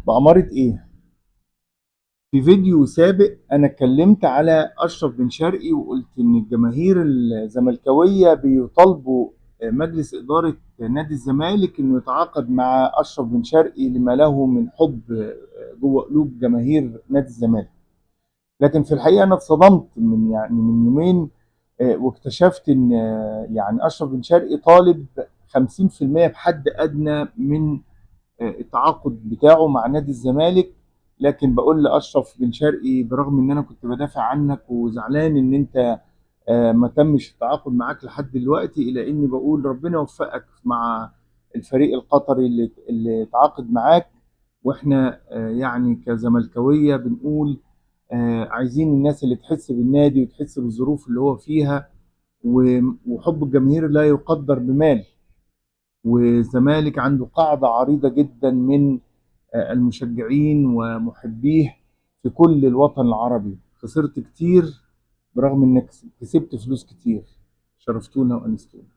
بأمارة إيه؟ في فيديو سابق أنا اتكلمت على أشرف بن شرقي وقلت إن الجماهير الزملكاوية بيطالبوا مجلس إدارة نادي الزمالك إنه يتعاقد مع أشرف بن شرقي لما له من حب جوه قلوب جماهير نادي الزمالك. لكن في الحقيقة أنا اتصدمت من يومين، واكتشفت إن يعني أشرف بن شرقي طالب 50% بحد أدنى من التعاقد بتاعه مع نادي الزمالك. لكن بقول لاشرف بن شرقي برغم ان انا كنت بدافع عنك وزعلان ان انت ما تمش التعاقد معاك لحد دلوقتي، الى اني بقول ربنا يوفقك مع الفريق القطري اللي تعاقد معاك. واحنا يعني كزملكاويه بنقول عايزين الناس اللي تحس بالنادي وتحس بالظروف اللي هو فيها، وحب الجماهير لا يقدر بمال. والزمالك عنده قاعدة عريضة جدا من المشجعين ومحبيه في كل الوطن العربي. خسرت كتير برغم انك كسبت فلوس كتير. شرفتونا وانستونا.